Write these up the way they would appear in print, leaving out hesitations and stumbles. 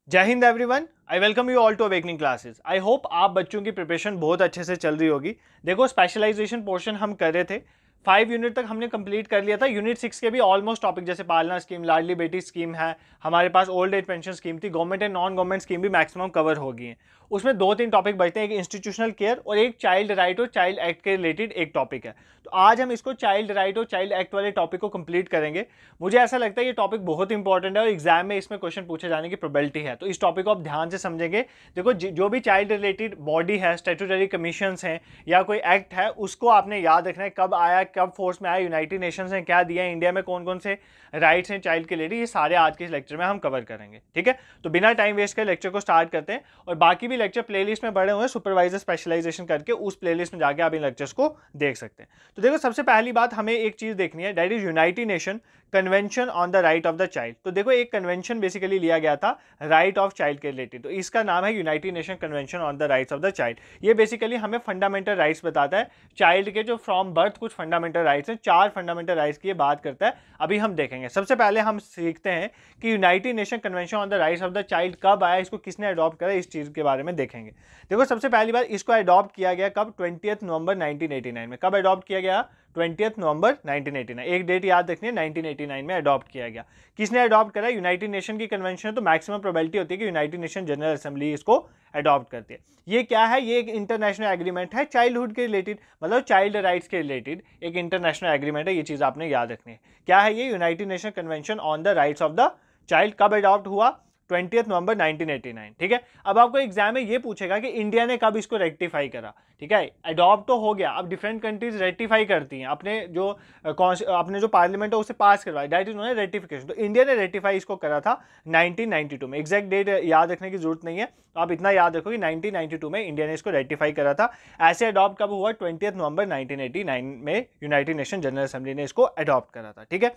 जय हिंद everyone, I welcome you all to awakening classes. I hope आप बच्चों की प्रिपरेशन बहुत अच्छे से चल रही होगी। देखो, स्पेशलाइजेशन पोर्शन हम कर रहे थे, 5 यूनिट तक हमने कंप्लीट कर लिया था। यूनिट 6 के भी ऑलमोस्ट टॉपिक जैसे पालना स्कीम, लाडली बेटी स्कीम है, हमारे पास ओल्ड एज पेंशन स्कीम थी, government and non government scheme भी मैक्सिमम कवर हो गई है। उसमें 2-3 टॉपिक बचते हैं, एक इंस्टीट्यूशनल केयर और एक चाइल्ड राइट और चाइल्ड एक्ट के रिलेटेड एक टॉपिक है। तो आज हम इसको चाइल्ड राइट और चाइल्ड एक्ट वाले टॉपिक को कंप्लीट करेंगे। मुझे ऐसा लगता है ये टॉपिक बहुत इंपॉर्टेंट है और एग्जाम में इसमें क्वेश्चन पूछे जाने की प्रोबेबिलिटी है, तो इस टॉपिक को आप ध्यान से समझेंगे। देखो, जो भी चाइल्ड रिलेटेड बॉडी है, स्टैट्यूटरी कमीशंस हैं या कोई एक्ट है, उसको आपने याद रखना है, कब आया, कब फोर्स में आया, यूनाइटेड नेशंस ने क्या दिया, इंडिया में कौन कौन से राइट्स हैं चाइल्ड के रिलेटेड, ये सारे आज के इस लेक्चर में हम कवर करेंगे। ठीक है, तो बिना टाइम वेस्ट के लेक्चर को स्टार्ट करते हैं। और बाकी भी लेक्चर प्लेलिस्ट में बड़े हुए हैं, सुपरवाइजर स्पेशलाइजेशन करके उस प्लेलिस्ट में जाके आप इन लेक्चर्स को देख सकते हैं। तो देखो, सबसे पहली बात हमें एक चीज देखनी है, that is United Nation Convention on the Right of the child. तो देखो, एक कन्वेंशन बेसिकली लिया गया था राइट ऑफ चाइल्ड के रिलेटेड, तो इसका नाम है United Nation Convention on the rights of the child. ये बेसिकली हमें फंडामेंटल राइट्स बताता है, चाइल्ड के जो फ्रॉम बर्थ कुछ फंडामेंटल राइट्स हैं, 4 फंडामेंटल राइट्स की बात करता है। अभी हम देखेंगे। सबसे पहले हम सीखते हैं कि United Nation Convention on the rights of the child कब आया, इसको किसने अडॉप्ट करा, इस चीज के बारे में देखेंगे। देखो, सबसे पहली बार इसको अडॉप्ट किया गया कब, 20 नवंबर 1989 में। कब अडॉप्ट किया गया? 20 नवंबर 1989। एक डेट याद रखनी है, 1989 में अडॉप्ट किया गया। किसने अडॉप्ट करा? यूनाइटेड नेशन की कन्वेंशन है, तो मैक्सिमम प्रोबेबिलिटी होती है कि यूनाइटेड नेशन जनरल असेंबली इसको अडॉप्ट करती है। ये क्या है? ये एक इंटरनेशनल एग्रीमेंट है चाइल्डहुड के रिलेटेड, मतलब चाइल्ड राइट्स के रिलेटेड एक इंटरनेशनल एग्रीमेंट है। ये चीज आपने याद रखनी है। क्या है ये? United Nation Convention on the rights of the child. कब अडॉप्ट हुआ? 20 नवंबर 1989। ठीक है, अब आपको एग्जाम में ये पूछेगा कि इंडिया ने कब इसको रेक्टिफाई करा। ठीक है, अडॉप्ट तो हो गया, अब डिफरेंट कंट्रीज रेक्टिफाई करती हैं, अपने जो पार्लियामेंट है उसे पास करवाया, that is known as ratification. तो इंडिया ने रेक्टिफाई इसको करा था 1992 में। एग्जैक्ट डेट याद रखने की जरूरत नहीं है, तो आप इतना याद रखो कि 1992 में इंडिया ने इसको रेक्टिफाई करा था। ऐसे अडॉप्ट कब हुआ? 20 नवंबर 1989 में यूनाइटेड नेशन जनरल असेंबली ने इसको अडॉप्ट करा था। ठीक है,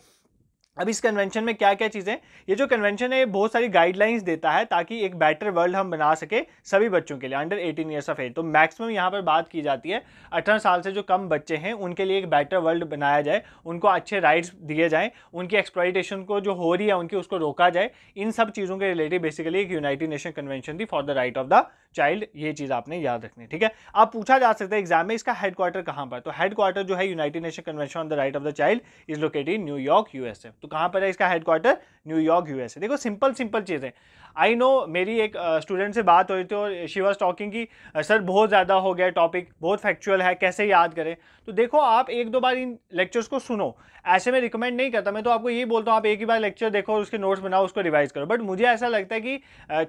अब इस कन्वेंशन में क्या क्या चीज़ें, ये जो कन्वेंशन है ये बहुत सारी गाइडलाइंस देता है ताकि एक बेटर वर्ल्ड हम बना सके सभी बच्चों के लिए अंडर 18 ईयर्स ऑफ एज। तो मैक्सिमम यहाँ पर बात की जाती है 18 साल से जो कम बच्चे हैं उनके लिए एक बेटर वर्ल्ड बनाया जाए, उनको अच्छे राइट्स दिए जाएं, उनकी एक्सप्लॉइटेशन को जो हो रही है उनकी उसको रोका जाए। इन सब चीज़ों के रिलेटेड बेसिकली एक यूनाइटेड नेशन कन्वेंशन थी for the Right of the child. ये चीज़ आपने याद रखनी है। ठीक है, अब पूछा जा सकता है एग्जाम में इसका हेडक्वार्टर कहाँ पर, तो हेडक्वार्टर जो है United Nation Convention on the Right of the child is located in New York USA. तो कहाँ पर है इसका हेडक्वार्टर? New York USA. देखो, सिंपल चीज़ें। आई नो, मेरी एक स्टूडेंट से बात हो रही थी और शी वॉज टॉकिंग कि सर बहुत ज़्यादा हो गया टॉपिक, बहुत फैक्चुअल है, कैसे याद करें। तो देखो, आप 1-2 बार इन लेक्चर्स को सुनो, ऐसे में रिकमेंड नहीं करता। मैं तो आपको यही बोलता हूँ आप एक ही बार लेक्चर देखो और उसके नोट्स बनाओ, उसको रिवाइज करो। बट मुझे ऐसा लगता है कि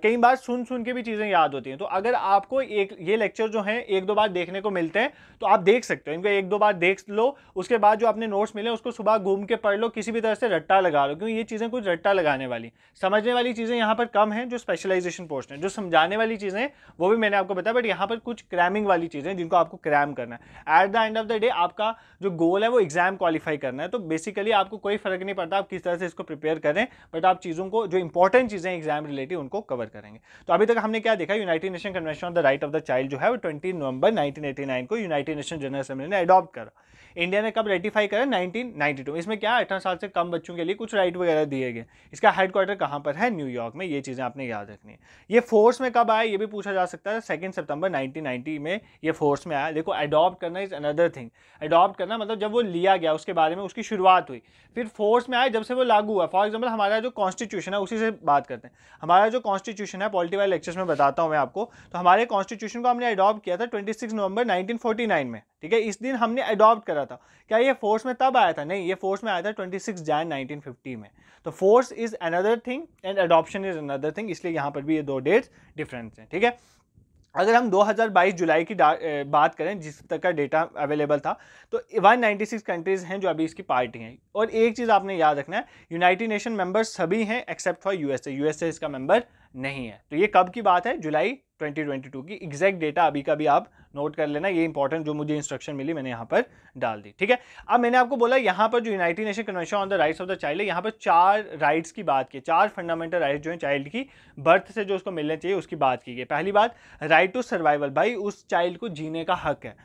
कई बार सुन के भी चीज़ें याद होती हैं। तो अगर आपको ये लेक्चर जो हैं 1-2 बार देखने को मिलते हैं तो आप देख सकते हो, इनको 1-2 बार देख लो, उसके बाद जो अपने नोट्स मिले उसको सुबह घूम के पढ़ लो, किसी भी तरह से रट्टा लगा लो, क्योंकि ये चीज़ें कुछ रट्टा लगाने वाली, समझने वाली चीज़ें यहाँ पर कम हैं। जो स्पेशलाइजेशन पोर्शन है, जो समझाने वाली चीज़ें वो भी मैंने आपको बताया, बट यहाँ पर कुछ क्रैमिंग वाली चीज़ें जिनको आपको क्रैम करना है। Eight the end of the day आपका जो गोल है वो एग्जाम क्वालिफाई करना है। तो बेसिकली आपको कोई फर्क नहीं पड़ता आप किस तरह से इसको प्रिपेयर करें, बट आप चीज़ों को, जो इंपॉर्टेंट चीज़ें एग्जाम रिलेटेड, उनको कवर करेंगे। तो अभी तक हमने क्या देखा? United Nation Convention on the Right of the child जो है वो 20 नवंबर 1989 को यूनाइटेड नेशन जनरल असेंबली ने अडॉप्ट करा। इंडिया ने कब रेटिफाई करा? 1992 में। इसमें क्या 18 साल से कम बच्चों के लिए कुछ राइट वगैरह दिए गए। इसका हेडक्वार्टर कहाँ पर है? न्यूयॉर्क में। ये चीज़ें आपने याद रखनी है। ये फोर्स में कब आया ये भी पूछा जा सकता है। 2 सितंबर 1990 में ये फोर्स में आया। देखो, अडॉप्ट करना इज अनदर थिंग। अडॉप्ट करना मतलब जब वो लिया गया उसके बारे में उसकी शुरुआत हुई, फिर फोर्स में आया जब से वो लागू हुआ। फॉर एग्जाम्पल हमारा जो कॉन्स्टिट्यूशन है उसी से बात करते हैं। हमारा जो कॉन्स्टिट्यूशन है, पॉलिटिकल लेक्चर्स में बताता हूँ मैं आपको, तो हमारे कॉन्स्टिट्यूशन को हमने अडॉप्ट किया था 26 नवंबर 1949 में। ठीक है, इस दिन हमने अडॉप्ट करा था। क्या ये फोर्स में तब आया था? नहीं, ये फोर्स में आया था 26 जैन 1950 में। तो force is another thing and adoption is another thing, इसलिए यहाँ पर भी ये 2 डेट्स डिफरेंस हैं। ठीक है, अगर हम 2022 जुलाई की बात करें, जिस तक का डेटा अवेलेबल था, तो 196 कंट्रीज हैं जो अभी इसकी पार्टी हैं। और एक चीज़ आपने याद रखना है, यूनाइटेड नेशन मेंबर्स सभी हैं एक्सेप्ट फॉर यूएसए। यूएसए इसका मेंबर नहीं है। तो ये कब की बात है? जुलाई 2022 की एग्जैक्ट डेटा अभी का भी आप नोट कर लेना, ये इंपॉर्टेंट जो मुझे इंस्ट्रक्शन मिली मैंने यहाँ पर डाल दी, ठीक है। अब मैंने आपको बोला यहाँ पर जो United Nation Convention on the rights of the child है, यहाँ पर 4 राइट्स की बात की, 4 फंडामेंटल राइट्स जो है चाइल्ड की बर्थ से जो उसको मिलने चाहिए उसकी बात की गई। पहली बात, राइट टू सर्वाइवल, भाई उस चाइल्ड को जीने का हक है।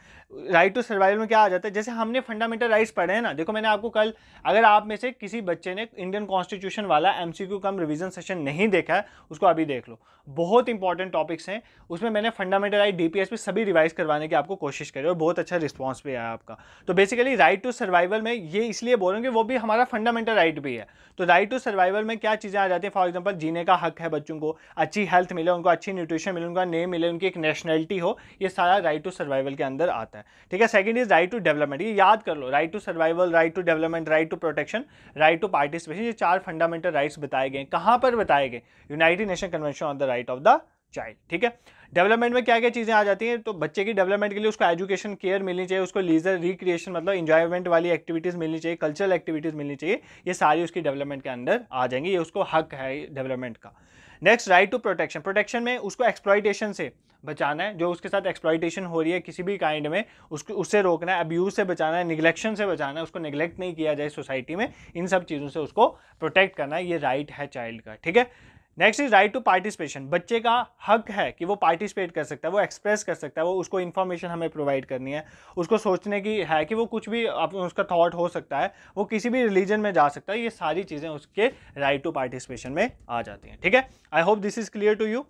राइट टू सर्वाइवल में क्या आ जाता है, जैसे हमने फंडामेंटल राइट्स पढ़े हैं ना, देखो मैंने आपको कल, अगर आप में से किसी बच्चे ने इंडियन कॉन्स्टिट्यूशन वाला एमसीक्यू कम रिवीजन सेशन नहीं देखा है उसको अभी देख लो, बहुत इंपॉर्टेंट टॉपिक्स हैं उसमें। मैंने फंडामेंटल राइट डीपीएस पे सभी रिवाइज करवाने की आपको कोशिश करी और बहुत अच्छा रिस्पॉन्स भी आया आपका। तो बेसिकली राइट टू सर्वाइवल में ये इसलिए बोल रहा हूँ कि वो भी हमारा फंडामेंटल राइट भी है। तो राइट टू सर्वाइवल में क्या चीज़ें आ जाती हैं, फॉर एग्जाम्पल जीने का हक है बच्चों को, अच्छी हेल्थ मिले उनको, अच्छी न्यूट्रिशन मिले, उनका नेम मिले, उनकी एक नेशनलिटी हो, ये सारा राइट टू सर्वाइवल के अंदर आता है, ठीक है। Second is right to development, ये याद कर लो, right to survival, right to development, right to protection, right to participation, ये 4 फंडामेंटल राइट्स बताए गए। कहाँ पर बताए गए, United Nation Convention on the Right of the child, ठीक है। डेवलपमेंट में क्या क्या चीजें आ जाती हैं, तो बच्चे की डेवलपमेंट के लिए उसको एजुकेशन केयर मिलनी चाहिए, उसको लीजर रिक्रिएशन मतलब इंजॉयमेंट वाली एक्टिविटीज मिलनी चाहिए, कल्चरल एक्टिविटीज मिलनी चाहिए, ये सारी उसकी डेवलपमेंट के अंदर आ जाएंगी, ये उसको हक है डेवलपमेंट का। Next, right to protection, protection में उसको एक्सप्लॉइटेशन से बचाना है, जो उसके साथ एक्सप्लॉइटेशन हो रही है किसी भी काइंड में उसको उससे रोकना है, अब्यूज से बचाना है, निगलेक्शन से बचाना है, उसको निगलेक्ट नहीं किया जाए सोसाइटी में, इन सब चीज़ों से उसको प्रोटेक्ट करना है, ये राइट है चाइल्ड का, ठीक है। Next is right to participation, बच्चे का हक है कि वो पार्टिसिपेट कर सकता है, वो एक्सप्रेस कर सकता है, वो उसको इन्फॉर्मेशन हमें प्रोवाइड करनी है, उसको सोचने की है कि वो कुछ भी उसका थॉट हो सकता है, वो किसी भी रिलीजन में जा सकता है, ये सारी चीज़ें उसके राइट टू पार्टिसिपेशन में आ जाती हैं, ठीक है। I hope this is clear to you.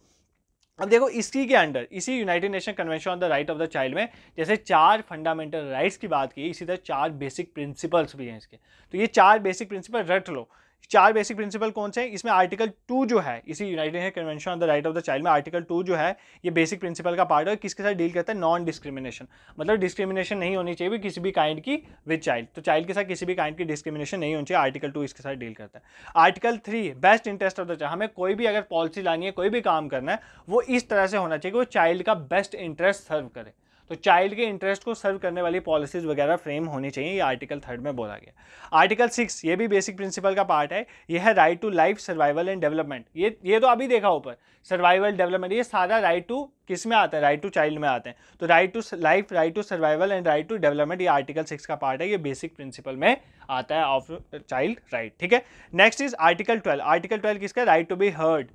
अब देखो इसी के अंडर, इसी United Nation Convention on the Right of the Child में जैसे 4 फंडामेंटल राइट्स की बात की, इसी तरह 4 बेसिक प्रिंसिपल्स भी हैं इसके। तो ये 4 बेसिक प्रिंसिपल रट लो। 4 बेसिक प्रिंसिपल कौन से हैं, इसमें आर्टिकल 2 जो है इसी United Nation Convention on the Right of the Child में आर्टिकल 2 जो है ये बेसिक प्रिंसिपल का पार्ट है, किसके साथ डील करता है, नॉन डिस्क्रिमिनेशन, मतलब डिस्क्रिमिनेशन नहीं होनी चाहिए किसी भी काइंड की विद चाइल्ड, तो चाइल्ड के साथ किसी भी काइंड की डिस्क्रिमिनेशन नहीं होनी चाहिए, आर्टिकल 2 इसके साथ डील करता है। Article 3 best interest of the child, हमें कोई भी अगर पॉलिसी लानी है, कोई भी काम करना है, वो इस तरह से होना चाहिए कि वो चाइल्ड का बेस्ट इंटरेस्ट सर्व करे, तो चाइल्ड के इंटरेस्ट को सर्व करने वाली पॉलिसीज वगैरह फ्रेम होनी चाहिए, ये आर्टिकल 3 में बोला गया। आर्टिकल 6 ये भी बेसिक प्रिंसिपल का पार्ट है, ये है right to life, survival and development, ये तो अभी देखा ऊपर, सर्वाइवल डेवलपमेंट, ये सारा राइट टू किस में आता है, राइट टू चाइल्ड में आते हैं, तो right to life, right to survival and right to development, ये आर्टिकल 6 का पार्ट है, ये बेसिक प्रिंसिपल में आता है ऑफ चाइल्ड राइट, ठीक है। नेक्स्ट इज आर्टिकल 12, आर्टिकल 12 किसका, राइट टू बी हर्ड,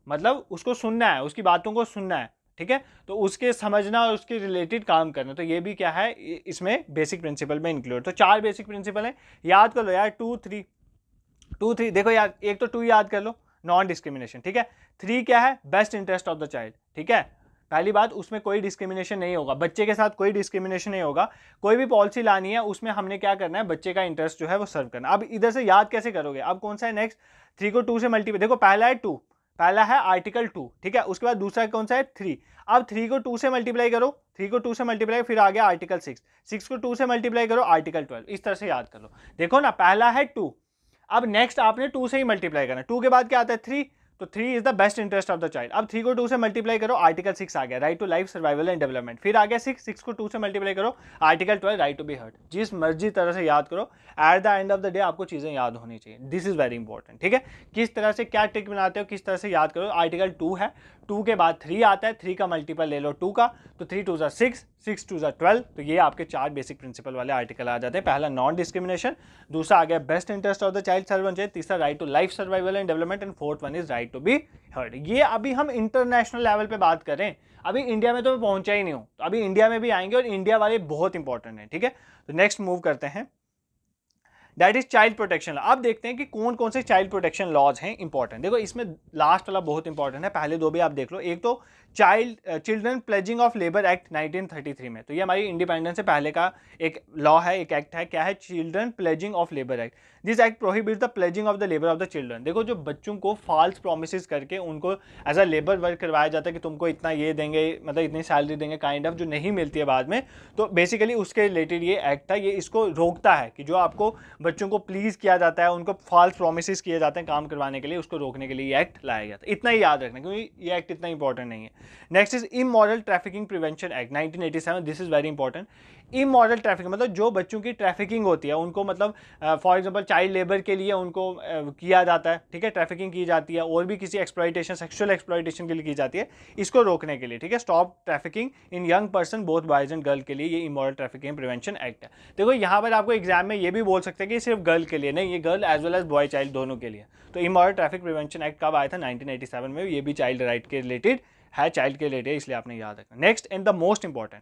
मतलब उसको सुनना है, उसकी बातों को सुनना है, ठीक है, तो उसके समझना और उसके रिलेटेड काम करना, तो ये भी क्या है इसमें बेसिक प्रिंसिपल में इंक्लूड। तो 4 बेसिक प्रिंसिपल है, याद कर लो यार, 2 3 देखो यार, एक तो 2 याद कर लो, नॉन डिस्क्रिमिनेशन, ठीक है। 3 क्या है, best interest of the child, ठीक है, पहली बात उसमें कोई डिस्क्रिमिनेशन नहीं होगा, बच्चे के साथ कोई डिस्क्रिमिनेशन नहीं होगा, कोई भी पॉलिसी लानी है उसमें हमने क्या करना है, बच्चे का इंटरेस्ट जो है वो सर्व करना। अब इधर से याद कैसे करोगे, अब कौन सा है नेक्स्ट, 3 को 2 से मल्टीप्लाई, देखो पहला है 2, पहला है आर्टिकल 2, ठीक है, उसके बाद दूसरा कौन सा है 3, अब 3 को 2 से मल्टीप्लाई करो, 3 को 2 से मल्टीप्लाई, फिर आ गया आर्टिकल 6 को 2 से मल्टीप्लाई करो, आर्टिकल 12, इस तरह से याद कर लो। देखो ना, पहला है 2, अब नेक्स्ट आपने 2 से ही मल्टीप्लाई करना, 2 के बाद क्या आता है 3, तो 3 is the best interest of the child, अब 3 को 2 से मल्टीप्लाई करो, आर्टिकल 6 आ गया, right to life, survival and development, फिर आ गया 6 को 2 से मल्टीप्लाई करो, article 12, right to be heard, जिस मर्जी तरह से याद करो, at the end of the day आपको चीजें याद होनी चाहिए, दिस इज वेरी इंपॉर्टेंट, ठीक है। किस तरह से क्या ट्रिक बनाते हो, किस तरह से याद करो, आर्टिकल 2 है, 2 के बाद 3 आता है, 3 का मल्टीपल ले लो 2 का, तो 3 2 6, 6 2 12, तो ये आपके 4 बेसिक प्रिंसिपल वाले आर्टिकल आ जाते हैं। पहला नॉन डिस्क्रिमिनेशन, दूसरा आ गया best interest of the child serve होना चाहिए, तीसरा right to life, survival and development, and fourth one is right to be heard. ये अभी हम इंटरनेशनल लेवल पे बात करें, अभी इंडिया में तो मैं पहुंचा ही नहीं हूं, तो अभी इंडिया में भी आएंगे और इंडिया वाले बहुत इंपॉर्टेंट है, ठीक है। तो नेक्स्ट मूव करते हैं, दैट इज चाइल्ड प्रोटेक्शन। अब देखते हैं कि कौन कौन से चाइल्ड प्रोटेक्शन लॉज हैं इंपॉर्टेंट। देखो इसमें लास्ट वाला बहुत इंपॉर्टेंट है, पहले 2 भी आप देख लो। एक तो children pledging of labour act 1933 में, तो ये हमारी इंडिपेंडेंस से पहले का एक लॉ है, एक एक्ट है, क्या है, children pledging of labour act. This act prohibits the pledging of the labour of the children. देखो जो बच्चों को फॉल्स प्रोमिस करके उनको एज अ लेबर वर्क करवाया जाता है कि तुमको इतना ये देंगे, मतलब इतनी सैलरी देंगे काइंड ऑफ, जो नहीं मिलती है बाद में, तो बेसिकली उसके रिलेटेड ये एक्ट था, ये इसको रोकता है कि जो आपको बच्चों को प्लीज किया जाता है, उनको फॉल्स प्रोमिस किए जाते हैं काम करवाने के लिए, उसको रोकने के लिए ये एक्ट लाया गया था। इतना ही याद रखना क्योंकि ये एक्ट इतना इंपॉर्टेंट नहीं है। Next is immoral trafficking prevention act 1987, this is very important. Immoral trafficking मतलब जो बच्चों की ट्रैफिकिंग होती है उनको मतलब फॉर एग्जांपल चाइल्ड लेबर के लिए उनको किया जाता है, ठीक है, ट्रैफिकिंग की जाती है, और भी किसी एक्सप्लॉइटेशन सेक्सुअल एक्सप्लॉइटेशन के लिए की जाती है, इसको रोकने के लिए, ठीक है, stop trafficking in young person both boys and girl के लिए ये इमोरल ट्रैफिकिंग प्रिवेंशन एक्ट है। देखो यहाँ पर आपको एग्जाम में ये भी बोल सकते हैं कि सिर्फ गर्ल के लिए नहीं, ये girl as well as boy child दोनों के लिए। तो इमोरल ट्रैफिक प्रिवेंशन एक्ट कब आया था? 1987 में। ये भी चाइल्ड राइट के रिलेटेड है, चाइल्ड के रिलेटेड, इसलिए आपने याद रखना। Next and the most important,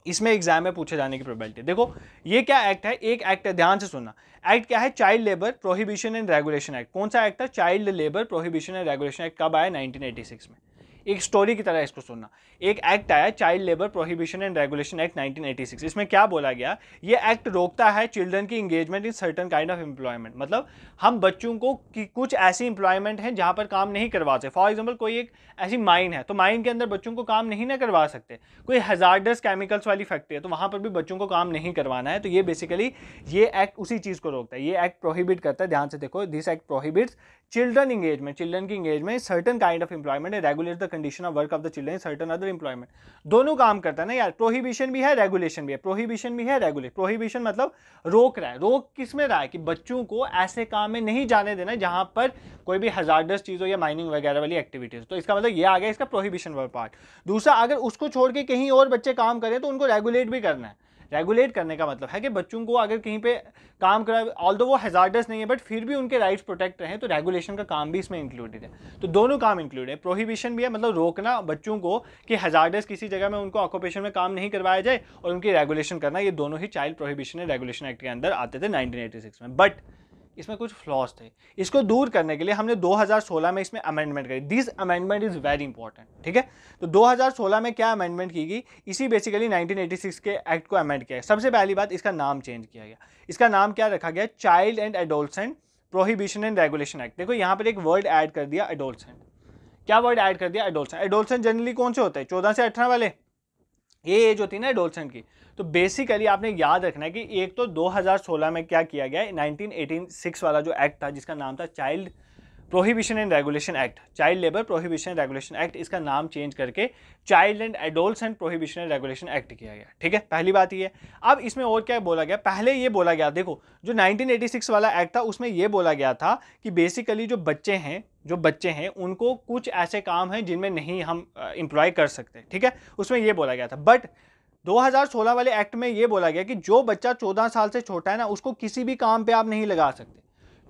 इसमें एग्जाम में पूछे जाने की प्रोबेबिलिटी, देखो ये क्या एक्ट है? एक एक्ट है, ध्यान से सुनना। एक्ट क्या है? Child labour prohibition and regulation act. कौन सा एक्ट है? Child labour prohibition and regulation act. कब आया? 1986 में। एक स्टोरी की तरह इसको सुनना। एक एक्ट आया child labour prohibition and regulation act 1986। इसमें क्या बोला गया? ये एक्ट रोकता है चिल्ड्रन की engagement in certain kind of employment. मतलब हम बच्चों को कुछ ऐसी एम्प्लॉयमेंट है जहां पर काम नहीं करवा सकते। फॉर एग्जाम्पल कोई एक ऐसी माइन है, तो माइन के अंदर बच्चों को काम नहीं ना करवा सकते। कोई हैजार्डस केमिकल्स वाली फैक्ट्री है, तो वहां पर भी बच्चों को काम नहीं करवाना है। तो ये बेसिकली ये एक्ट उसी चीज को रोकता है। ये एक्ट प्रोहिबिट करता है, ध्यान से देखो, this act prohibits children engagement, children की engagement certain kind of employment and regulate the condition of work of the children certain other employment. दोनों काम करता है ना यार, प्रोहिबिशन भी है, रेगुलेशन भी है। प्रोहिबिशन भी है, रेगुलेट। प्रोहिबिशन मतलब रोक रहा है। रोक किस में रहा है? कि बच्चों को ऐसे काम में नहीं जाने देना जहां पर कोई भी हजार्डस चीज हो या माइनिंग वगैरह वाली एक्टिविटीज। तो इसका मतलब ये आ गया इसका प्रोहिबिशन वाला पार्ट। दूसरा, अगर उसको छोड़ के कहीं और बच्चे काम करें तो उनको रेगुलेट भी करना है। रेगुलेट करने का मतलब है कि बच्चों को अगर कहीं पे काम करा, ऑल्दो वो हैजार्डस नहीं है बट फिर भी उनके राइट्स प्रोटेक्ट रहे, तो रेगुलेशन का काम भी इसमें इंक्लूडेड है। तो दोनों काम इंक्लूड है। प्रोहिबिशन भी है, मतलब रोकना बच्चों को कि हैजार्डस किसी जगह में उनको ऑक्यूपेशन में काम नहीं करवाया जाए, और उनकी रेगुलेशन करना, ये दोनों ही child prohibition and regulation act के अंदर आते थे 1986 में। बट इसमें कुछ फ्लॉज थे। इसको दूर करने के लिए हमने 2016 में इसमें अमेंडमेंट करी। This amendment is very important, ठीक है। तो 2016 में क्या अमेंडमेंट की गई? इसी बेसिकली 1986 के एक्ट को अमेंड किया गया। सबसे पहली बात, इसका नाम चेंज किया गया। इसका नाम क्या रखा गया? Child and adolescent prohibition and regulation act. देखो यहाँ पर एक वर्ड ऐड कर दिया, एडोलसेंट। क्या वर्ड ऐड कर दिया? एडोलसेंट। एडोलसेंट जनरली कौन से होते हैं? 14 से 18 वाले, ये एज होती है ना एडोलसेंट की। तो बेसिकली आपने याद रखना है कि एक तो 2016 में क्या किया गया, 1986 वाला जो एक्ट था जिसका नाम था child prohibition and regulation act, child labour prohibition and regulation act, इसका नाम चेंज करके child and adolescent prohibition and regulation act किया गया, ठीक है। पहली बात ये। अब इसमें और क्या बोला गया? पहले ये बोला गया, देखो जो 1986 वाला एक्ट था उसमें ये बोला गया था कि बेसिकली जो बच्चे हैं उनको कुछ ऐसे काम हैं जिनमें नहीं हम एम्प्लॉय कर सकते, ठीक है, उसमें ये बोला गया था। बट 2016 वाले एक्ट में ये बोला गया कि जो बच्चा 14 साल से छोटा है ना, उसको किसी भी काम पे आप नहीं लगा सकते।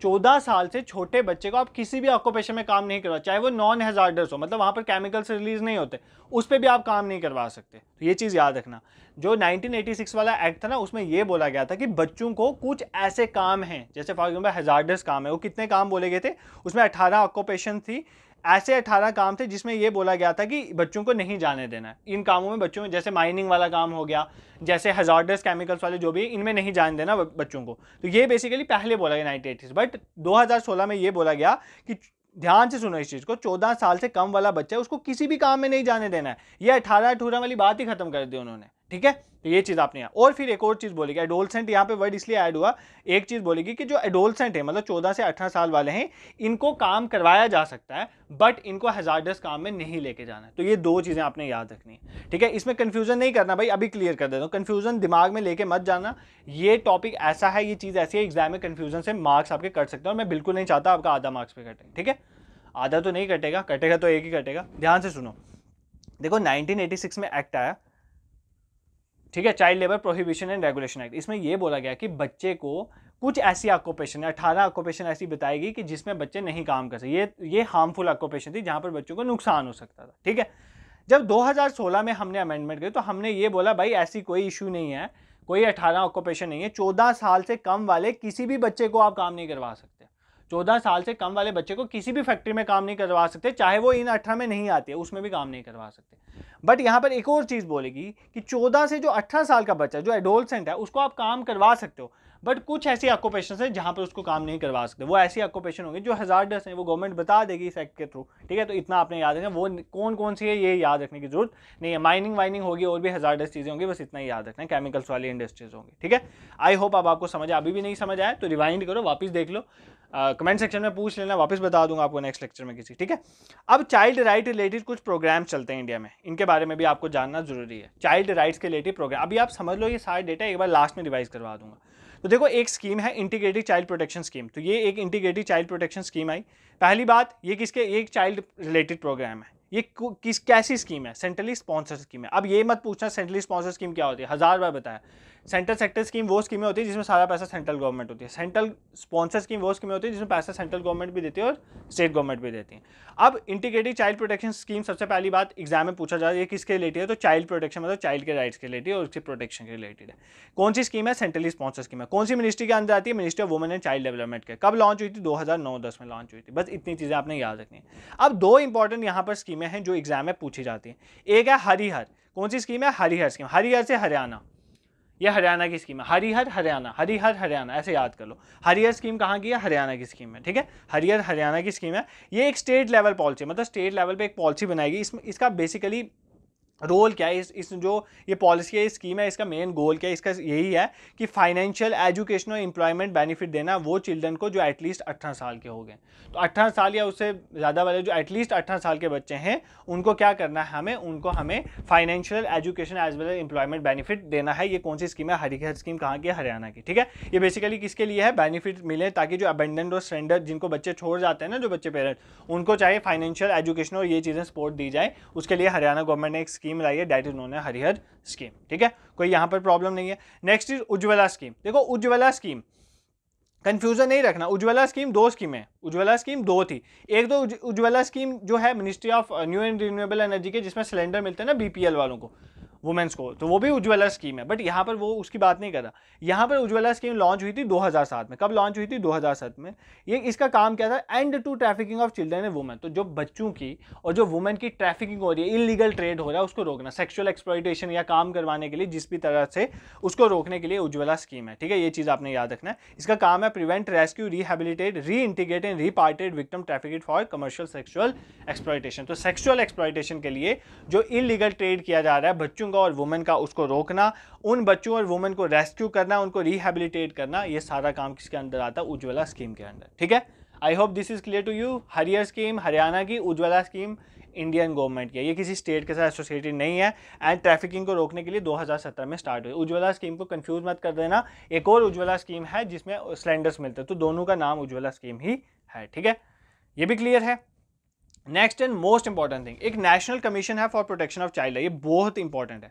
14 साल से छोटे बच्चे को आप किसी भी ऑक्यूपेशन में काम नहीं करवा, चाहे वो नॉन हैजार्डस हो, मतलब वहां पर केमिकल्स रिलीज नहीं होते, उस पर भी आप काम नहीं करवा सकते। तो ये चीज याद रखना। जो 1986 वाला एक्ट था ना, उसमें यह बोला गया था कि बच्चों को कुछ ऐसे काम हैं, जैसे फॉर एग्जाम्पल हैजार्डस काम है, वो कितने काम बोले गए थे उसमें? 18 ऑक्यूपेशन थी। ऐसे 18 काम थे जिसमें यह बोला गया था कि बच्चों को नहीं जाने देना है इन कामों में। बच्चों में जैसे माइनिंग वाला काम हो गया, जैसे हैजार्डस केमिकल्स वाले जो भी, इनमें नहीं जाने देना बच्चों को। तो ये बेसिकली पहले बोला गया 1986। बट 2016 में ये बोला गया कि ध्यान से सुनो इस चीज को, 14 साल से कम वाला बच्चा है उसको किसी भी काम में नहीं जाने देना है। ये 18 वाली बात ही खत्म कर दी उन्होंने, ठीक है। तो ये चीज आपने यहाँ, और फिर एक और चीज बोलेगी, एडोलसेंट, यहाँ पे वर्ड इसलिए ऐड हुआ, एक चीज बोलेगी कि जो एडोलसेंट है, मतलब 14 से 18 साल वाले हैं, इनको काम करवाया जा सकता है बट इनको हैजार्डस काम में नहीं लेके जाना है। तो ये दो चीजें आपने याद रखनी है, ठीक है। इसमें कंफ्यूजन नहीं करना भाई, अभी क्लियर कर देता हूँ, कंफ्यूजन दिमाग में लेके मत जाना। ये टॉपिक ऐसा है, ये चीज ऐसी है, एग्जाम में कंफ्यूजन से मार्क्स आपके कट सकते हैं, और मैं बिल्कुल नहीं चाहता आपका आधा मार्क्स पे कटे, ठीक है। आधा तो नहीं कटेगा, कटेगा तो एक ही कटेगा। ध्यान से सुनो, देखो 1986 में एक्ट आया, ठीक है, child labour prohibition and regulation act. इसमें यह बोला गया कि बच्चे को कुछ ऐसी ऑक्यूपेशन, 18 ऑक्यूपेशन ऐसी बताई गई कि जिसमें बच्चे नहीं काम कर सकते। ये हार्मफुल ऑक्यूपेशन थी जहां पर बच्चों को नुकसान हो सकता था, ठीक है। जब 2016 में हमने अमेंडमेंट की तो हमने ये बोला भाई ऐसी कोई इशू नहीं है, कोई 18 ऑक्यूपेशन नहीं है, 14 साल से कम वाले किसी भी बच्चे को आप काम नहीं करवा सकते। 14 साल से कम वाले बच्चे को किसी भी फैक्ट्री में काम नहीं करवा सकते, चाहे वो इन 18 में नहीं आती है, उसमें भी काम नहीं करवा सकते। बट यहां पर एक और चीज बोलेगी कि 14 से जो 18 साल का बच्चा जो एडोलसेंट है उसको आप काम करवा सकते हो, बट कुछ ऐसी ऑक्यूपेशन है जहाँ पर उसको काम नहीं करवा सकते, वो ऐसी ऑक्यूपेशन होंगे जो हजार्डस हैं, वो गवर्नमेंट बता देगी इस एक्ट के थ्रू, ठीक है। तो इतना आपने याद रखना, वो कौन कौन सी है ये याद रखने की जरूरत नहीं है। माइनिंग वाइनिग होगी और भी हजार्डस चीज़ें होंगी, बस इतना ही याद रखना है, केमिकल्स वाली इंडस्ट्रीज होंगी, ठीक है। आई होप अब आपको समझ, अभी भी नहीं समझ आया तो रिवाइंड करो, वापस देख लो, कमेंट सेक्शन में पूछ लेना, वापस बता दूंगा आपको नेक्स्ट लेक्चर में किसी, ठीक है। अब चाइल्ड राइट रिलेटेड कुछ प्रोग्राम चलते हैं इंडिया में, इनके बारे में भी आपको जानना जरूरी है। चाइल्ड राइट्स के रिलेटेड प्रोग्राम अभी आप समझ लो, ये सारा डेटा एक बार लास्ट में रिवाइज करवा दूंगा। तो देखो एक स्कीम है इंटीग्रेटेड चाइल्ड प्रोटेक्शन स्कीम, तो ये एक इंटीग्रेटेड चाइल्ड प्रोटेक्शन स्कीम आई। पहली बात, ये किसके, एक चाइल्ड रिलेटेड प्रोग्राम है, ये किस कैसी स्कीम है, सेंट्रली स्पॉन्सर्ड स्कीम है। अब ये मत पूछना सेंट्रली स्पॉन्सर्ड स्कीम क्या होती है, 1000 बार बताया। सेंट्रल सेक्टर स्कीम वो स्कीमें होती है जिसमें सारा पैसा सेंट्रल गवर्नमेंट होती है, सेंट्रल स्पॉन्सर स्कीम वो स्कीमें होती है जिसमें पैसा सेंट्रल गवर्नमेंट भी देती है और स्टेट गवर्नमेंट भी देती है। अब इंटीग्रेटेड चाइल्ड प्रोटेक्शन स्कीम, सबसे पहली बात एग्जाम में पूछा जा रहा है, ये किसके रिलेटेड है, तो चाइल्ड प्रोटेक्शन मतलब चाइल्ड के राइट्स के रिलेटेड और उसके प्रोटेक्शन के रिलेटेड है। कौन सी स्कीम है, सेंट्रली स्पॉन्सर स्कीम है। कौन सी मिनिस्ट्री के अंदर आती है, ministry of women and child development के। कब लॉन्च हुई थी, 2009-10 में लॉन्च हुई थी। बस इतनी चीजें आपने याद रखनी है। अब दो इंपॉर्टेंट यहाँ पर स्कीमें हैं जो एग्जाम में पूछी जाती है। एक है हरिहर, कौन सी स्कीम है, हरिहर स्कीम, हरिहर से हरियाणा, ये हरियाणा की स्कीम है, हरिहर हरियाणा, हरिहर हरियाणा ऐसे याद कर लो। हरिहर स्कीम कहाँ की है, हरियाणा की स्कीम है, ठीक है। हरिहर हरियाणा की स्कीम है। ये एक स्टेट लेवल पॉलिसी, मतलब स्टेट लेवल पे एक पॉलिसी बनाएगी। इसमें इसका बेसिकली रोल क्या है, इस जो ये पॉलिसी है, स्कीम है, इसका मेन गोल क्या है, इसका यही है कि फाइनेंशियल, एजुकेशन और एम्प्लॉयमेंट बेनिफिट देना वो चिल्ड्रन को जो एटलीस्ट 18 साल के हो गए। तो 18 साल या उससे ज़्यादा वाले जो एटलीस्ट 18 साल के बच्चे हैं, उनको क्या करना है, हमें financial, education as well as employment benefit देना है। ये कौन सी स्कीम है, हरिहर स्कीम कहाँ की है, हरियाणा की, ठीक है। ये बेसिकली किसके लिए है, बेनिफिट मिले ताकि जो अबेंडेंट और सरेंडर, जिनको बच्चे छोड़ जाते हैं ना, जो बच्चे पेरेंट, उनको चाहे फाइनेंशियल, एजुकेशन और ये चीज़ें सपोर्ट दी जाए, उसके लिए हरियाणा गवर्नमेंट ने एक स्कीम लाई है, दैट इज नोन है हरिहर स्कीम, ठीक है। कोई यहां पर प्रॉब्लम नहीं है। Next is Ujjwala scheme. देखो उज्ज्वला स्कीम, कंफ्यूजन नहीं रखना, उज्ज्वला स्कीम दो स्कीम है, उज्ज्वला स्कीम दो थी। एक तो उज्ज्वला स्कीम जो है ministry of new and renewable energy के, जिसमें सिलेंडर मिलते हैं ना बीपीएल वालों को, वुमेन्स को, तो वो भी उज्ज्वला स्कीम है। बट यहाँ पर वो उसकी बात नहीं कर रहा। यहाँ पर उज्ज्वला स्कीम लॉन्च हुई थी 2007 में। कब लॉन्च हुई थी, 2007 में। ये इसका काम क्या था, end to trafficking of children and women. तो जो बच्चों की और जो वुमेन की ट्रैफिकिंग हो रही है, इलीगल ट्रेड हो रहा है, उसको रोकना, सेक्सुअल एक्सप्लॉयटेशन या काम करवाने के लिए जिस भी तरह से, उसको रोकने के लिए उज्ज्वला स्कीम है, ठीक है। ये चीज़ आपने याद रखना है। इसका काम है prevent, rescue, rehabilitate, reintegrate and repatriate victim trafficked for commercial sexual exploitation. तो सेक्सुअल एक्सप्लॉयटेशन के लिए जो इलीगल ट्रेड किया जा रहा है बच्चों का और वुमेन का, उसको रोकना, उन बच्चों और वुमेन को रेस्क्यू करना, उनको रिहेबिलिटेट करना, ये सारा काम किसके अंदर आता है, उज्ज्वला स्कीम के अंदर, ठीक है। I hope this is clear to you. हरियर स्कीम हरियाणा की, उज्ज्वला स्कीम इंडियन गवर्नमेंट की है। ये किसी स्टेट के साथ एसोसिएटेड नहीं है। एंड ट्रैफिकिंग को रोकने के लिए 2017 में स्टार्ट हुई। उज्ज्वला स्कीम को कंफ्यूज मत कर देना, एक और उज्ज्वला स्कीम है जिसमें सिलेंडर्स मिलते हैं, तो दोनों का नाम उज्ज्वला स्कीम ही है, ठीक है। ये भी क्लियर है। Next and most important thing, एक नेशनल कमीशन है फॉर प्रोटेक्शन ऑफ चाइल्ड, ये बहुत इंपॉर्टेंट है।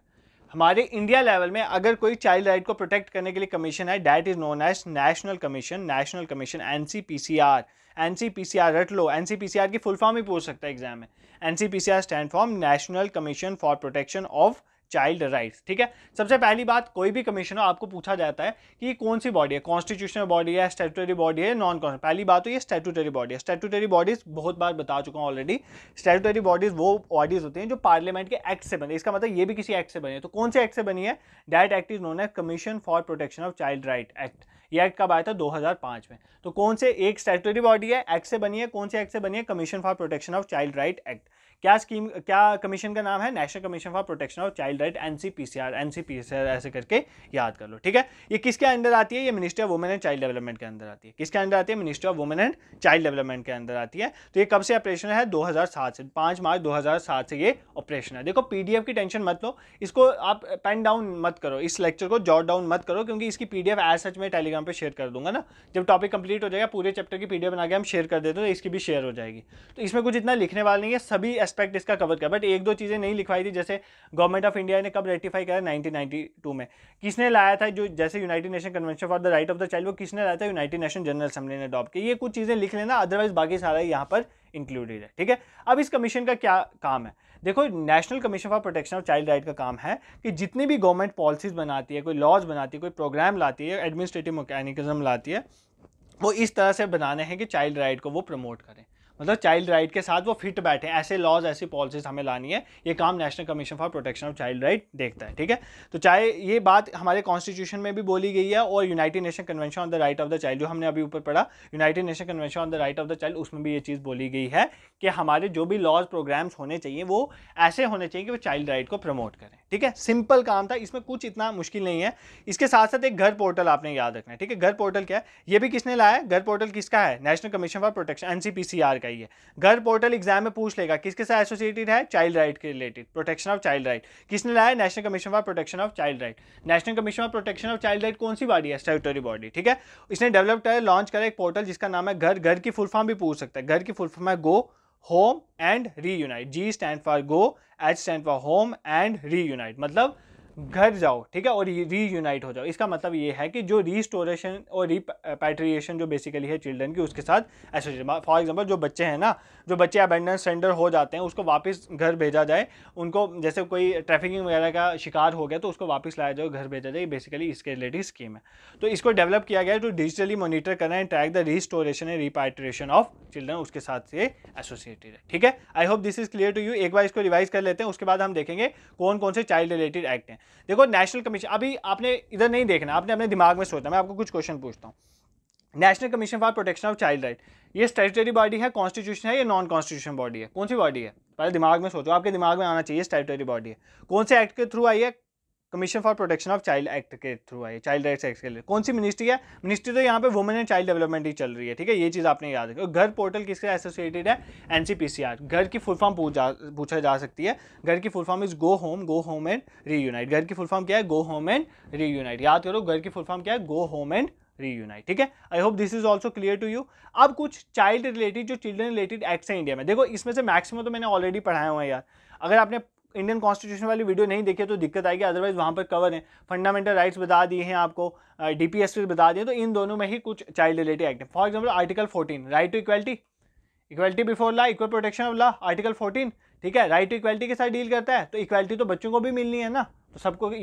हमारे इंडिया लेवल में अगर कोई चाइल्ड राइट को प्रोटेक्ट करने के लिए कमीशन है, that is known as national commission, NCPCR. NCPCR रट लो, एनसीपीसीआर की फुल फॉर्म ही पूछ सकता है एग्जाम में। NCPCR stand for National Commission for Protection of Child Rights, ठीक है। सबसे पहली बात, कोई भी कमीशन हो आपको पूछा जाता है कि ये कौन सी बॉडी है, कॉन्स्टिट्यूशनल बॉडी है, स्टैट्यूटरी बॉडी है, नॉन कॉन्स्टिट्यूशनल। पहली बात तो ये स्टैट्यूटरी बॉडी है। स्टैट्यूटरी बॉडीज बहुत बार बता चुका हूँ ऑलरेडी। स्टैट्यूटरी बॉडीज वो बॉडीज होती हैं जो पार्लियामेंट के एक्ट से बने, इसका मतलब ये भी किसी एक्ट से बनी है। तो कौन से एक्ट से बनी है, that act is known as Commission for Protection of Child Right Act. ये एक्ट कब आया था, 2005 में। तो कौन से एक स्टैट्यूटरी बॉडी है, एक्ट से बनी है, कौन से एक्ट से बनी है, commission for Protection of Child Right act. क्या स्कीम, क्या कमीशन का नाम है, national Commission for Protection of Child right, NCPCR. NCPCR ऐसे करके याद कर लो, ठीक है। ये किसके अंदर आती है, ये ministry of women and child development के अंदर आती है। किसके अंदर आती है, ministry of women and child development के अंदर आती है। तो ये कब से ऑपरेशन है, 2007 से, 5 मार्च 2007 से ये ऑपरेशन है। देखो पीडीएफ की टेंशन मत लो, इसको आप पेन डाउन मत करो, इस लेक्चर को जॉट डाउन मत करो, क्योंकि इसकी पीडीएफ एज सच में टेलीग्राम पे शेयर कर दूंगा ना। जब टॉपिक कंप्लीट हो जाएगा, पूरे चैप्टर की पीडीएफ बना के हम शेयर कर देते हैं, तो इसकी भी शेयर हो जाएगी। तो इसमें कुछ इतना लिखने वाला नहीं है, सभी एस्पेक्ट इसका कवर कर। बट एक दो चीज़ें नहीं लिखवाई थी, जैसे गवर्नमेंट ऑफ इंडिया ने कब रेटिफाई करा, 1992 में। किसने लाया था, जो जैसे United Nation convention for the Right of the child, वो किसने लाया था, यूनाइटेड नेशन जनरल असेंबली ने अडॉप्ट किया। ये कुछ चीज़ें लिख लेना, अदरवाइज बाकी सारा यहाँ पर इंक्लूडेड है, ठीक है। अब इस कमीशन का क्या काम है, देखो national Commission for Protection of Child right का काम है कि जितनी भी गवर्नमेंट पॉलिसीज बनाती है, कोई लॉज बनाती है, कोई प्रोग्राम लाती है, एडमिनिस्ट्रेटिव मैकेनिज्म लाती है, वो इस तरह से बनाने हैं कि चाइल्ड राइट को वो प्रमोट करें। मतलब चाइल्ड राइट के साथ वो फिट बैठे, ऐसे लॉज ऐसी पॉलिसीज हमें लानी है, ये काम national Commission for Protection of Child right देखता है, ठीक है। तो चाहे ये बात हमारे कॉन्स्टिट्यूशन में भी बोली गई है और United Nation Convention on the Right of the child जो हमने अभी ऊपर पढ़ा, United Nation Convention on the Right of the child, उसमें भी ये चीज़ बोली गई है कि हमारे जो भी लॉज प्रोग्राम्स होने चाहिए वो ऐसे होने चाहिए कि वो चाइल्ड राइट को प्रमोट करें, ठीक है। सिंपल काम था, इसमें कुछ इतना मुश्किल नहीं है। इसके साथ साथ एक घर पोर्टल आपने याद रखना है, ठीक है। घर पोर्टल क्या है, ये भी किसने लाया है, घर पोर्टल किसका है, national Commission for protection NCPCR का ही है। घर पोर्टल एग्जाम में पूछ लेगा किसके साथ एसोसिएटेड है, चाइल्ड राइट के related, protection of Child right. किसने लाया, national Commission for Protection of Child right. National Commission for Protection of Child right कौन सी बॉडी है, स्टैट्यूटरी बॉडी, ठीक है। इसने डेवलप किया, लॉन्च करा एक पोर्टल जिसका नाम है घर। घर की फुल फॉर्म भी पूछ सकता है, घर की फुल फॉर्म है go home and reunite. G stand for go, H stand for home and reunite, मतलब घर जाओ, ठीक है, और रीयूनाइट हो जाओ। इसका मतलब ये है कि जो रीस्टोरेशन और रिपैट्रिएशन जो बेसिकली है चिल्ड्रन की, उसके साथ एसोसिएटेड। फॉर एग्जांपल जो बच्चे हैं ना, जो बच्चे अबेंडन सरेंडर हो जाते हैं, उसको वापस घर भेजा जाए। उनको जैसे कोई ट्रैफिकिंग वगैरह का शिकार हो गया तो उसको वापस लाया जाए, घर भेजा जाए, बेसिकली इसके रिलेटेड स्कीम है। तो इसको डेवलप किया गया है टू डिजिटली मॉनिटर करना and track the restoration and repatriation of children, उसके साथ ये एसोसिएटेड है, ठीक है। I hope this is clear to you. एक बार इसको रिवाइज कर लेते हैं, उसके बाद हम देखेंगे कौन कौन से चाइल्ड रिलेटेड एक्ट हैं। देखो नेशनल कमीशन, अभी आपने इधर नहीं देखना, आपने अपने दिमाग में सोचना। मैं आपको कुछ क्वेश्चन पूछता हूँ। National Commission for Protection of Child right, ये स्टैट्यूटरी बॉडी है, कॉन्स्टिट्यूशन है, ये नॉन कॉन्स्टिट्यूशन बॉडी है, कौन सी बॉडी है, पहले दिमाग में सोचो, आपके दिमाग में आना चाहिए। स्टैट्यूटरी बॉडी है, कौन से एक्ट के थ्रू आई है, commission for Protection of child act के थ्रू आई है, चाइल्ड राइट्स एक्ट के लिए। कौन सी मिनिस्ट्री है, मिनिस्ट्री तो यहाँ पे वुमेन एंड चाइल्ड डेवलपमेंट ही चल रही है, ठीक है, ये चीज़ आपने याद रखी। घर पोर्टल किसके एसोसिएटेड है, एनसीपीसीआर। घर की फुल फॉर्म पूछा जा सकती है, घर की full form is go home and reunite. घर की फुल फॉर्म क्या है, गो होम एंड रीयूनाइट, याद करो, घर की फुल फॉर्म क्या है, गो होम एंड रीयूनाइट, ठीक है। I hope this is also clear to you. अब कुछ चाइल्ड रिलेटेड, जो चिल्ड्रन रिलेटेड एक्ट्स हैं इंडिया में, देखो इसमें से मैक्सिमम तो मैंने ऑलरेडी पढ़ाया हुआ है यार। अगर आपने इंडियन कॉन्स्टिट्यूशन वाली वीडियो नहीं देखी तो दिक्कत आएगी, अदरवाइज वहाँ पर कवर है। फंडामेंटल राइट्स बता दिए हैं आपको, डीपीएस बता दिए, तो इन दोनों में ही कुछ चाइल्ड रिलेटेड एक्ट है। For example article 14 right to equality, equality before law, equal protection of law, article 14, ठीक है, राइट टू इक्वलिटी के साथ डील करता है। तो इक्वलिटी तो बच्चों को भी मिलनी है ना, तो सबको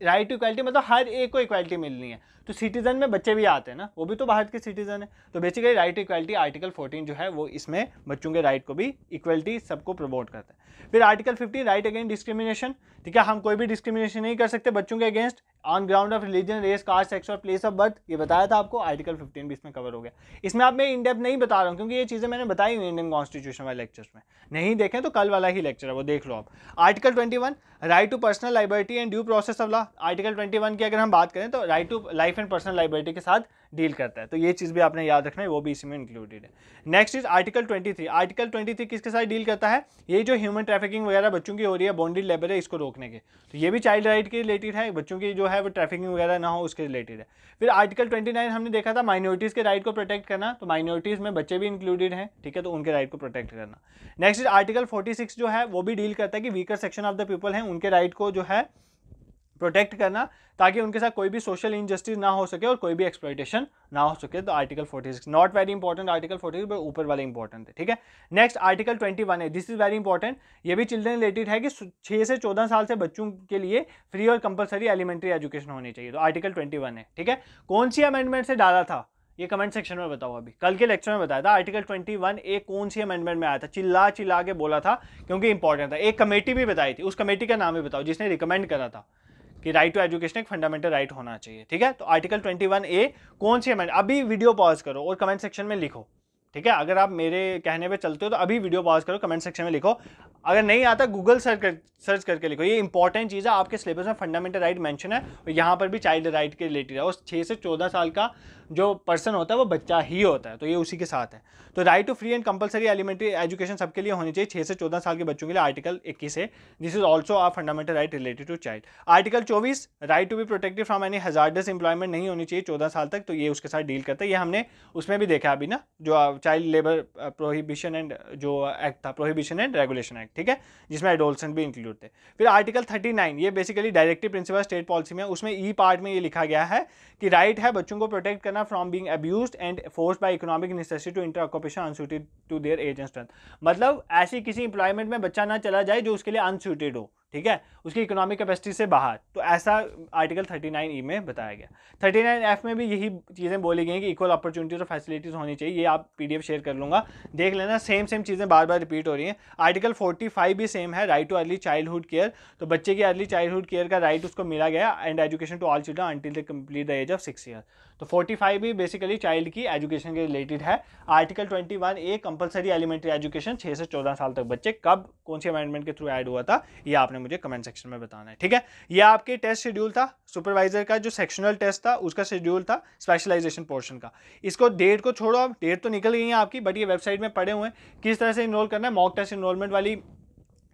राइट टू इक्वलिटी मतलब हर एक को इक्वलिटी मिलनी है। तो सिटीजन में बच्चे भी आते हैं ना, वो भी तो भारत के सिटीजन है। तो basically right to equality article 14 जो है वो इसमें बच्चों के राइट को भी इक्वलिटी सबको प्रमोट करता है। फिर आर्टिकल 15 राइट अगेंस्ट डिस्क्रिमिनेशन, ठीक है, हम कोई भी डिस्क्रिमिनेशन नहीं कर सकते बच्चों के against on ground of religion, race, caste, sex और प्लेस ऑफ बर्थ, ये बताया था आपको, आर्टिकल 15 भी इसमें कवर हो गया। इसमें आप मैं इन डेप्थ नहीं बता रहा हूँ क्योंकि ये चीज़ें मैंने बताई हुई इंडियन कॉन्स्टिट्यूशन वाले लेक्चर्स में, नहीं देखें तो कल वाला ही लेक्चर है वो देख लो आप। Article 21 right to personal liability and due process of law, article 21 की अगर हम बात करें तो right to life and personal liability के साथ डील करता है, तो ये चीज़ भी आपने याद रखना है, वो भी इसमें इंक्लूडेड है। नेक्स्ट इज आर्टिकल 23, आर्टिकल 23 किसके साथ डील करता है, ये जो ह्यूमन ट्रैफिकिंग वगैरह बच्चों की हो रही है, बॉन्डेड लेबर है, इसको रोकने के, तो ये भी चाइल्ड राइट के रिलेटेड है, बच्चों की जो है वो ट्रैफिकिंग वगैरह ना हो उसके रिलेटेड है। फिर आर्टिकल 29 हमने देखा था माइनॉरिटीज़ के राइट को प्रोटेक्ट करना, तो माइनॉरिटीज़ में बच्चे भी इंक्लूडेड हैं, ठीक है, तो उनके राइट को प्रोटेक्ट करना। नेक्स्ट इज आर्टिकल 46 जो है वो भी डील करता है कि weaker section of the people हैं, उनके राइट को जो है प्रोटेक्ट करना, ताकि उनके साथ कोई भी सोशल इनजस्टिस ना हो सके और कोई भी एक्सप्लॉइटेशन ना हो सके। तो article 46 not very important, article 46 पर ऊपर वाले इंपॉर्टेंट है, ठीक है। नेक्स्ट आर्टिकल 21 है, दिस इज वेरी इंपॉर्टेंट, ये भी चिल्ड्रन रिलेटेड है कि 6 से 14 साल से बच्चों के लिए फ्री और कंपलसरी एलिमेंट्री एजुकेशन होनी चाहिए, तो आर्टिकल 21 है, ठीक है। कौन सी अमेंडमेंट से डाला था ये कमेंट सेक्शन में बताओ, अभी कल के लेक्चर में बताया था आर्टिकल 21 एक कौन सी अमेंडमेंट में आया था, चिल्ला के बोला था क्योंकि इंपॉर्टेंट था। एक कमेटी भी बताई थी, उस कमेटी का नाम भी बताओ जिसने रिकमेंड करा था कि राइट टू एजुकेशन एक फंडामेंटल राइट होना चाहिए, ठीक है। तो आर्टिकल 21A कौन सी अमेंडमेंट, अभी वीडियो पॉज करो और कमेंट सेक्शन में लिखो, ठीक है। अगर आप मेरे कहने पे चलते हो तो अभी वीडियो पॉज करो, कमेंट सेक्शन में लिखो, अगर नहीं आता गूगल सर्च करके लिखो, ये इंपॉर्टेंट चीज़ है, आपके सिलेबस में फंडामेंटल राइट मेंशन है और यहाँ पर भी चाइल्ड राइट के रिलेटेड है, और 6 से 14 साल का जो पर्सन होता है वो बच्चा ही होता है, तो ये उसी के साथ है। तो right to free and compulsory elementary education सबके लिए होनी चाहिए, 6 से 14 साल के बच्चों के लिए, आर्टिकल 21 है, this is also a fundamental right related to child. Article 24 right to be protected from any hazardous employment नहीं होनी चाहिए 14 साल तक, तो ये उसके साथ डील करता है, ये हमने उसमें भी देखा अभी ना, जो चाइल्ड लेबर प्रोहिबिशन एंड जो एक्ट था, प्रोहिबिशन एंड रेगुलेशन एक्ट, ठीक है, जिसमें एडोलसेंट भी इंक्लूड थे। फिर आर्टिकल 39 ये basically directive principle state policy में, उसमें ई पार्ट में ये लिखा गया है कि राइट है बच्चों को प्रोटेक्ट करना from being abused and forced by economic necessity to enter occupation unsuited to their age and strength, मतलब ऐसी किसी एम्प्लॉयमेंट में बच्चा ना चला जाए जो उसके लिए अनसूटेड हो, ठीक है, उसकी इकोनॉमिक कैपेसिटी से बाहर। तो ऐसा आर्टिकल 39E में बताया गया। 39F में भी यही चीज़ें बोली गई कि इक्वल अपॉर्चुनिटीज और फैसिलिटीज होनी चाहिए। ये आप PDF शेयर कर लूँगा, देख लेना, सेम चीज़ें बार बार रिपीट हो रही हैं। आर्टिकल 45 भी सेम है, right to early childhood care. तो बच्चे की अर्ली चाइल्डहुड केयर का राइट उसको मिला गया, and education to all children until they complete the age of 6 year. तो 45 भी बेसिकली चाइल्ड की एजुकेशन के रिलेटेड है। Article 21A compulsory elementary education 6 से 14 साल तक बच्चे, कब कौन सी अमेंडमेंट के थ्रू ऐड हुआ था, ये आपने मुझे कमेंट सेक्शन में बताना है, ठीक है। ये आपके टेस्ट शेड्यूल था, सुपरवाइजर का जो सेक्शनल टेस्ट था उसका शेड्यूल था स्पेशलाइजेशन पोर्शन का। इसको डेट को छोड़ो, अब डेट तो निकल गई है आपकी, बट ये वेबसाइट में पड़े हुए हैं किस तरह से इनरोल करना है। मॉक टेस्ट इनरोलमेंट वाली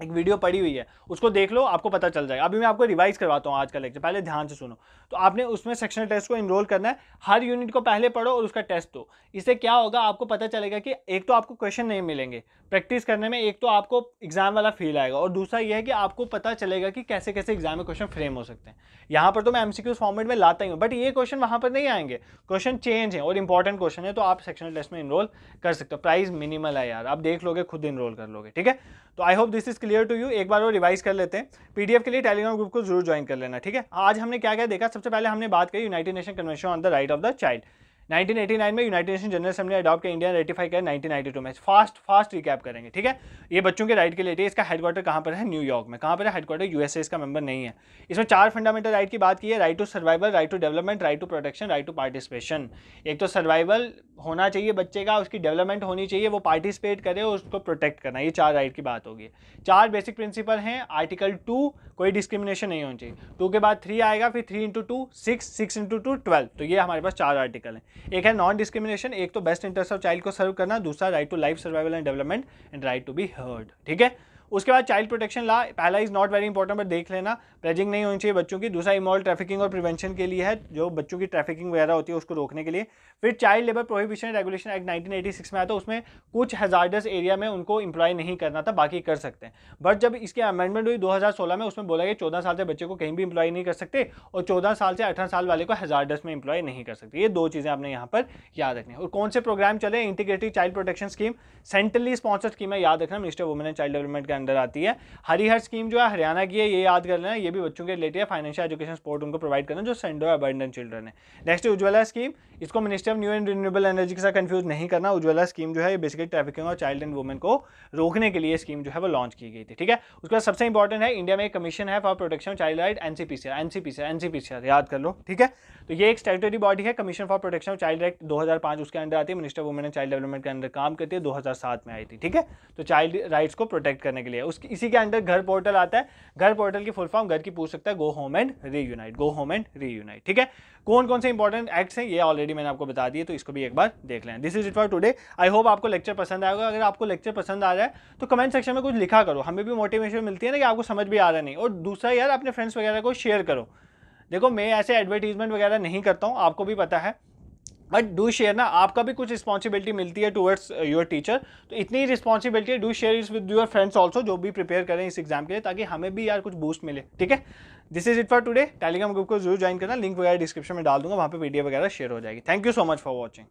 एक वीडियो पड़ी हुई है, उसको देख लो, आपको पता चल जाएगा। अभी मैं आपको रिवाइज करवाता हूँ आज का लेक्चर, पहले ध्यान से सुनो। तो आपने उसमें सेक्शनल टेस्ट को इनरोल करना है, हर यूनिट को पहले पढ़ो और उसका टेस्ट दो। इससे क्या होगा, आपको पता चलेगा कि एक तो आपको क्वेश्चन नहीं मिलेंगे प्रैक्टिस करने में, एक तो आपको एग्जाम वाला फील आएगा, और दूसरा यह है कि आपको पता चलेगा कि कैसे कैसे एग्जाम में क्वेश्चन फ्रेम हो सकते हैं। यहाँ पर तो मैं MCQ फॉर्मेट में लाता ही हूँ, बट ये क्वेश्चन वहाँ पर नहीं आएंगे, क्वेश्चन चेंज है और इंपॉर्टेंट क्वेश्चन है, तो आप सेक्शनल टेस्ट में इनरोल कर सकते हो। प्राइस मिनिमल है यार, आप देख लोगे, खुद इनरोल कर लोगे, ठीक है। तो I hope this is clear to you. एक बार वो रिवाइज कर लेते हैं। PDF के लिए टेलीग्राम ग्रुप को जरूर ज्वाइन कर लेना, ठीक है। आज हमने क्या क्या देखा, सबसे पहले हमने बात करी United Nation Convention on the Right of the child. 1989 में United nation general assembly adopt किया, इंडिया रेटिफाई किया 1992 में। फास्ट रिकैप करेंगे, ठीक है। ये बच्चों के राइट के लिए, इसका हेडक्वार्टर कहाँ पर है, न्यूयॉर्क में। कहाँ पर है हेडक्वार्टर, USA इसका मेंबर नहीं है। इसमें 4 फंडामेंटल राइट की बात की है, right to survival, right to development, right to protection, right to participation. एक तो सर्वाइवल होना चाहिए बच्चे का, उसकी डेवलपमेंट होनी चाहिए, वो पार्टिसिपेट करे और उसको प्रोटेक्ट करना, ये 4 राइट की बात होगी। 4 बेसिक प्रिंसिपल हैं। आर्टिकल 2 कोई डिस्क्रिमिनेशन नहीं होनी चाहिए, 2 के बाद 3 आएगा, फिर 3 × 2 6, 6 × 2 12। तो ये हमारे पास 4 आर्टिकल हैं। एक है नॉन डिस्क्रिमिनेशन, एक तो बेस्ट इंटरेस्ट ऑफ चाइल्ड को सर्व करना, दूसरा right to life survival and development, and right to be heard, ठीक है। उसके बाद चाइल्ड प्रोटेक्शन ला, पहला is not very important, but देख लेना, प्लेजिंग नहीं होनी चाहिए बच्चों की। दूसरा इमोरल ट्रैफिकिंग और प्रिवेंशन के लिए है, जो बच्चों की ट्रैफिकिंग वगैरह होती है उसको रोकने के लिए। फिर child labour prohibition regulation act 1986 में आया था, उसमें कुछ हैजार्डस एरिया में उनको एम्प्लॉय नहीं करना था, बाकी कर सकते हैं। बट जब इसकी अमेंडमेंट हुई 2016 में, उसमें बोला गया 14 साल से बच्चे को कहीं भी एम्प्लॉय नहीं कर सकते, और 14 साल से 18 साल वाले को हैजार्डस में एम्प्लॉय नहीं कर सकते। ये 2 चीज़ें आपने यहाँ पर याद रखनी है। और कौन से प्रोग्राम चले, integrated child protection scheme centrally sponsored scheme है, याद रखना, minister women and child development के अंदर आती है। हरिहर स्कीम जो है हरियाणा की है, ये याद कर लेना, ये भी बच्चों के रिलेटेड है, फाइनेंशियल एजुकेशन सपोर्ट उनको प्रोवाइड करना जो सेंडो अबंडेंट चिल्ड्रन है। नेक्स्ट उज्ज्वला स्कीम, इसको minister of new and renewable energy के साथ कंफ्यूज नहीं करना। उज्ज्वला स्कीम जो है ये बेसिकली ट्रैफिकिंग और चाइल्ड एंड वुमेन को रोकने के लिए स्कीम जो है वो लॉन्च की गई थी, ठीक है। उसके बाद सबसे इंपॉर्टेंट है, इंडिया में एक कमीशन है for Protection of Child right, NCPCR याद कर लो, ठीक है। तो ये एक स्टैट्यूटरी बॉडी है, commission for Protection of Child right 2005 उसके अंदर आती है, minister women and child development के अंदर काम करती है, 2007 में आई थी, ठीक है। तो चाइल्ड राइट्स को प्रोटेक्ट करने के लिए इसी के अंदर घर पोर्टल आता है। घर पोर्टल की फुल फॉर्म घर की पूछ सकता है, go home and reunite, go home and reunite, ठीक है। कौन कौन से इंपॉर्टेंट एक्ट्स हैं ये ऑलरेडी मैंने आपको बता दिए, तो इसको भी एक बार देख लें। This is it for today. I hope आपको लेक्चर पसंद आएगा। अगर आपको लेक्चर पसंद आ रहा है तो कमेंट सेक्शन में कुछ लिखा करो, हमें भी मोटिवेशन मिलती है ना कि आपको समझ भी आ रहा नहीं। और दूसरा यार, अपने फ्रेंड्स वगैरह को शेयर करो। देखो मैं ऐसे एडवर्टीजमेंट वगैरह नहीं करता हूँ, आपको भी पता है, बट डू शेयर ना, आपका भी कुछ रिस्पॉन्सिबिलिटी मिलती है टुवर्ड्स योर टीचर, तो इतनी रिस्पॉन्सिबिलिटी है, do share is with your friends also जो भी प्रिपेयर करें इस एग्जाम के लिए, ताकि हमें भी यार कुछ बूस्ट मिले, ठीक है। This is it for today. Telegram group को जरूर ज्वाइन करना, लिंक वगैरह डिस्क्रिप्शन में डाल दूंगा, वहाँ पे PDF वगैरह शेयर हो जाएगी। Thank you so much for watching.